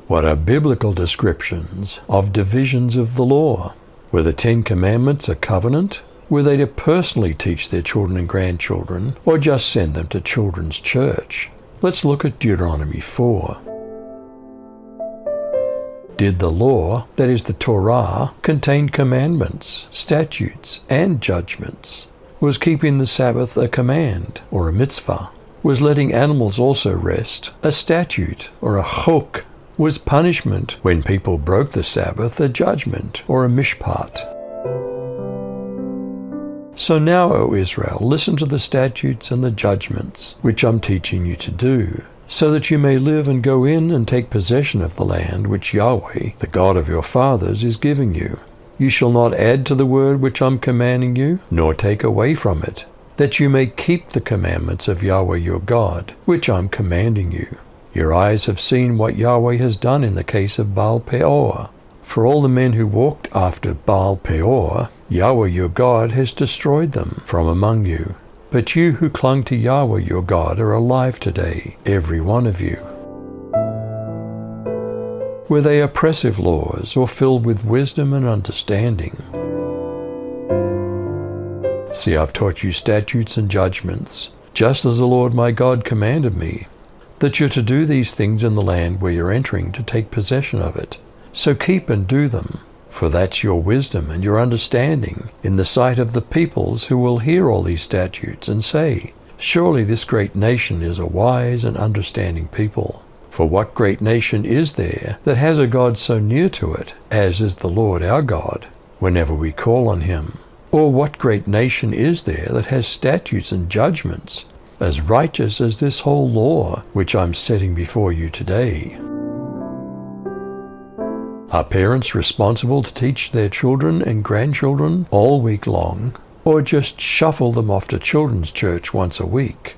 What are biblical descriptions of divisions of the law? Were the 10 Commandments a covenant? Were they to personally teach their children and grandchildren, or just send them to children's church? Let's look at Deuteronomy 4. Did the law, that is the Torah, contain commandments, statutes, and judgments? Was keeping the Sabbath a command, or a mitzvah? Was letting animals also rest a statute, or a chok? Was punishment when people broke the Sabbath a judgment, or a mishpat? So now, O Israel, listen to the statutes and the judgments which I'm teaching you to do, so that you may live and go in and take possession of the land which Yahweh, the God of your fathers, is giving you. You shall not add to the word which I'm commanding you, nor take away from it, that you may keep the commandments of Yahweh your God, which I'm commanding you. Your eyes have seen what Yahweh has done in the case of Baal Peor. For all the men who walked after Baal Peor, Yahweh your God has destroyed them from among you. But you who clung to Yahweh your God are alive today, every one of you. Were they oppressive laws, or filled with wisdom and understanding? See, I've taught you statutes and judgments, just as the Lord my God commanded me, that you're to do these things in the land where you're entering to take possession of it. So keep and do them, for that's your wisdom and your understanding in the sight of the peoples who will hear all these statutes and say, surely this great nation is a wise and understanding people. For what great nation is there that has a God so near to it, as is the Lord our God, whenever we call on him? Or what great nation is there that has statutes and judgments as righteous as this whole law which I'm setting before you today? Are parents responsible to teach their children and grandchildren all week long, or just shuffle them off to children's church once a week?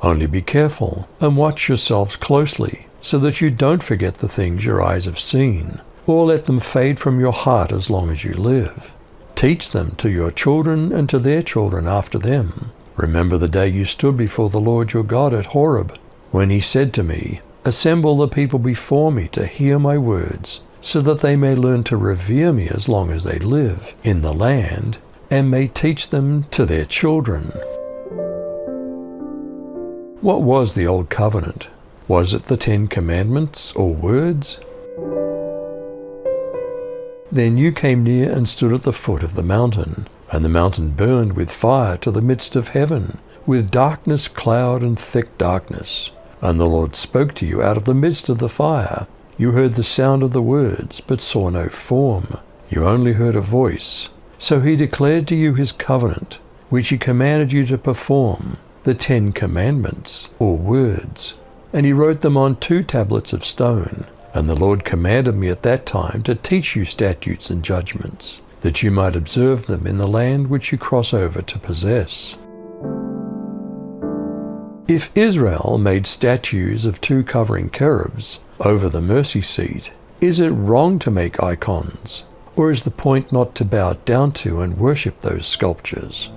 Only be careful and watch yourselves closely, so that you don't forget the things your eyes have seen, or let them fade from your heart as long as you live. Teach them to your children and to their children after them. Remember the day you stood before the Lord your God at Horeb, when he said to me, assemble the people before me to hear my words, so that they may learn to revere me as long as they live in the land, and may teach them to their children. What was the Old Covenant? Was it the 10 Commandments or words? Then you came near and stood at the foot of the mountain, and the mountain burned with fire to the midst of heaven, with darkness, cloud, and thick darkness. And the Lord spoke to you out of the midst of the fire. You heard the sound of the words, but saw no form. You only heard a voice. So he declared to you his covenant, which he commanded you to perform, the 10 Commandments, or words. And he wrote them on 2 tablets of stone. And the Lord commanded me at that time to teach you statutes and judgments, that you might observe them in the land which you cross over to possess. If Israel made statues of 2 covering cherubs over the mercy seat, is it wrong to make icons? Or is the point not to bow down to and worship those sculptures?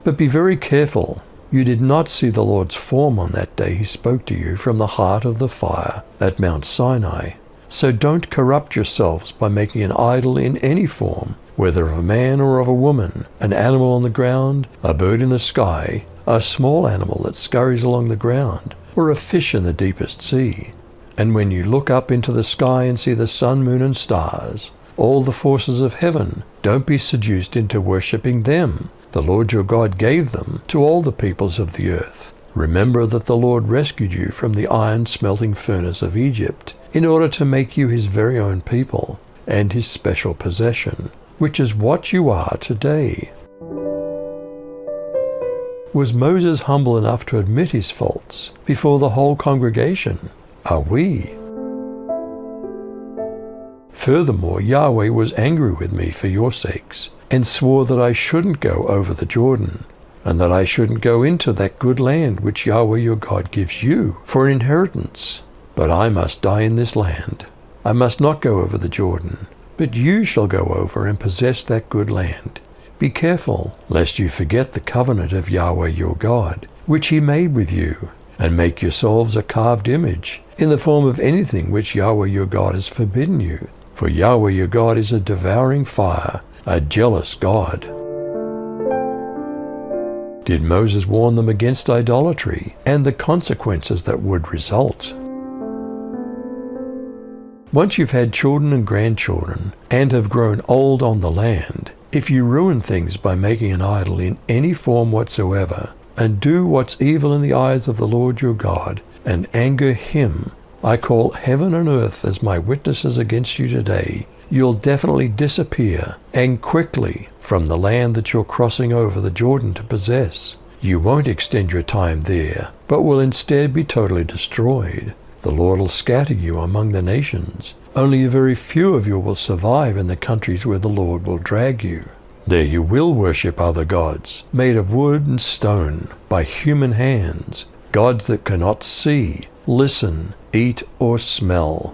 But be very careful. You did not see the Lord's form on that day he spoke to you from the heart of the fire at Mount Sinai. So don't corrupt yourselves by making an idol in any form, whether of a man or of a woman, an animal on the ground, a bird in the sky, a small animal that scurries along the ground, or a fish in the deepest sea. And when you look up into the sky and see the sun, moon, and stars, all the forces of heaven, don't be seduced into worshipping them. The Lord your God gave them to all the peoples of the earth. Remember that the Lord rescued you from the iron-smelting furnace of Egypt, in order to make you his very own people, and his special possession, which is what you are today. Was Moses humble enough to admit his faults before the whole congregation? Are we? Furthermore, Yahweh was angry with me for your sakes, and swore that I shouldn't go over the Jordan, and that I shouldn't go into that good land which Yahweh your God gives you for an inheritance. But I must die in this land. I must not go over the Jordan, but you shall go over and possess that good land. Be careful, lest you forget the covenant of Yahweh your God, which he made with you, and make yourselves a carved image, in the form of anything which Yahweh your God has forbidden you. For Yahweh your God is a devouring fire, a jealous God. Did Moses warn them against idolatry and the consequences that would result? Once you've had children and grandchildren and have grown old on the land, if you ruin things by making an idol in any form whatsoever, and do what's evil in the eyes of the Lord your God, and anger him, I call heaven and earth as my witnesses against you today, you'll definitely disappear, and quickly, from the land that you're crossing over the Jordan to possess. You won't extend your time there, but will instead be totally destroyed. The Lord will scatter you among the nations. Only a very few of you will survive in the countries where the Lord will drag you. There you will worship other gods, made of wood and stone, by human hands, gods that cannot see, listen, eat, or smell.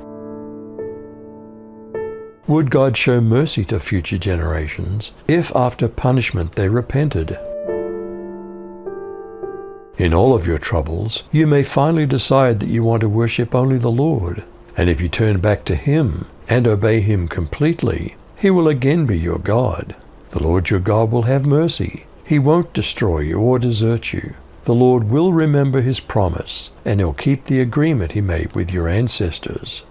Would God show mercy to future generations if after punishment they repented? In all of your troubles, you may finally decide that you want to worship only the Lord, and if you turn back to Him and obey Him completely, He will again be your God. The Lord your God will have mercy. He won't destroy you or desert you. The Lord will remember His promise, and He'll keep the agreement He made with your ancestors.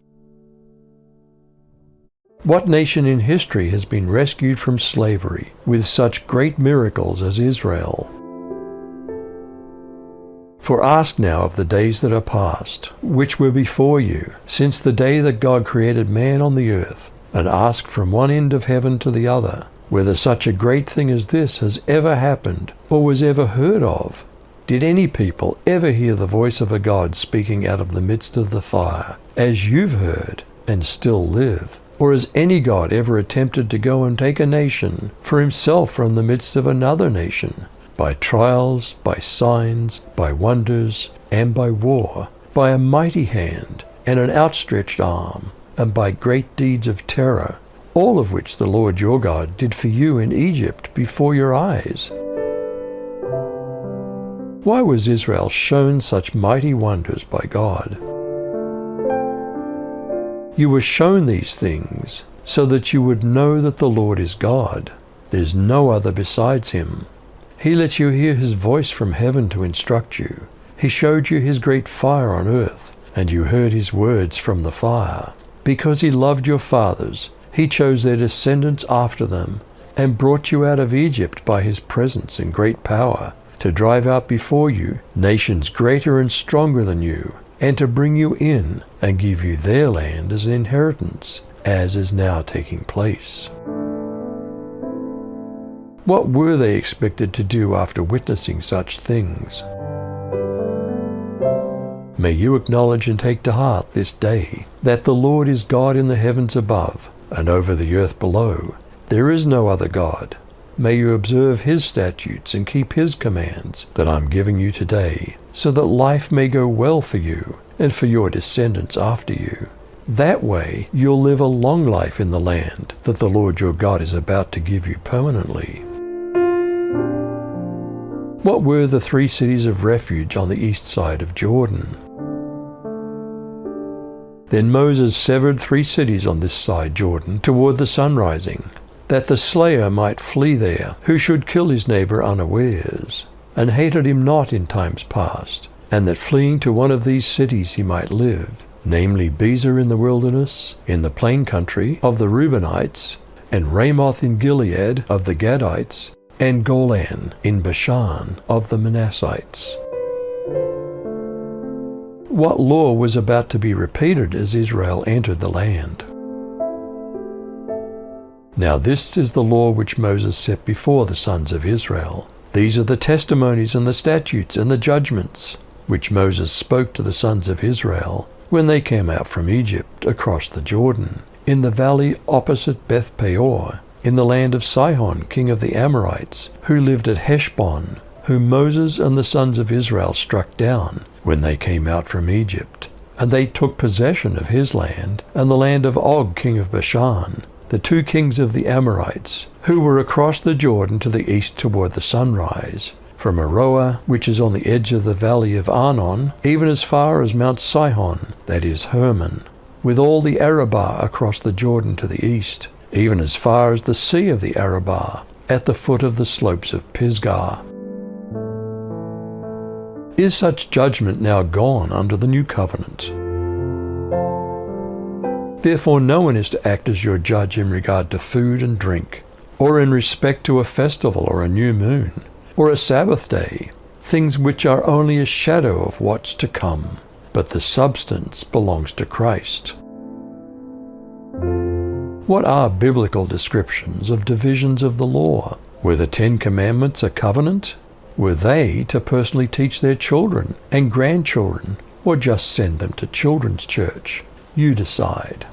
What nation in history has been rescued from slavery with such great miracles as Israel? For ask now of the days that are past, which were before you, since the day that God created man on the earth, and ask from one end of heaven to the other, whether such a great thing as this has ever happened, or was ever heard of. Did any people ever hear the voice of a God speaking out of the midst of the fire, as you've heard, and still live? Or has any God ever attempted to go and take a nation for himself from the midst of another nation, by trials, by signs, by wonders, and by war, by a mighty hand, and an outstretched arm, and by great deeds of terror, all of which the Lord your God did for you in Egypt before your eyes? Why was Israel shown such mighty wonders by God? You were shown these things so that you would know that the Lord is God. There's no other besides Him. He let you hear His voice from heaven to instruct you. He showed you His great fire on earth, and you heard His words from the fire. Because He loved your fathers, He chose their descendants after them, and brought you out of Egypt by His presence and great power, to drive out before you nations greater and stronger than you, and to bring you in and give you their land as an inheritance, as is now taking place. What were they expected to do after witnessing such things? May you acknowledge and take to heart this day that the Lord is God in the heavens above, and over the earth below. There is no other God. May you observe His statutes and keep His commands that I'm giving you today, so that life may go well for you and for your descendants after you. That way you'll live a long life in the land that the Lord your God is about to give you permanently. What were the 3 cities of refuge on the east side of Jordan? Then Moses severed 3 cities on this side Jordan toward the sun rising, that the slayer might flee there, who should kill his neighbor unawares, and hated him not in times past, and that fleeing to one of these cities he might live, namely Bezer in the wilderness, in the plain country of the Reubenites, and Ramoth in Gilead of the Gadites, and Golan in Bashan of the Manassites. What law was about to be repeated as Israel entered the land? Now this is the law which Moses set before the sons of Israel. These are the testimonies and the statutes and the judgments which Moses spoke to the sons of Israel when they came out from Egypt across the Jordan, in the valley opposite Beth Peor, in the land of Sihon, king of the Amorites, who lived at Heshbon, whom Moses and the sons of Israel struck down when they came out from Egypt. And they took possession of his land, and the land of Og, king of Bashan, the 2 kings of the Amorites, who were across the Jordan to the east toward the sunrise, from Aroer, which is on the edge of the valley of Arnon, even as far as Mount Sihon, that is Hermon, with all the Arabah across the Jordan to the east, even as far as the sea of the Arabah, at the foot of the slopes of Pisgah. Is such judgment now gone under the new covenant? Therefore no one is to act as your judge in regard to food and drink, or in respect to a festival or a new moon, or a Sabbath day, things which are only a shadow of what's to come, but the substance belongs to Christ. What are biblical descriptions of divisions of the law? Were the 10 Commandments a covenant? Were they to personally teach their children and grandchildren, or just send them to children's church? You decide.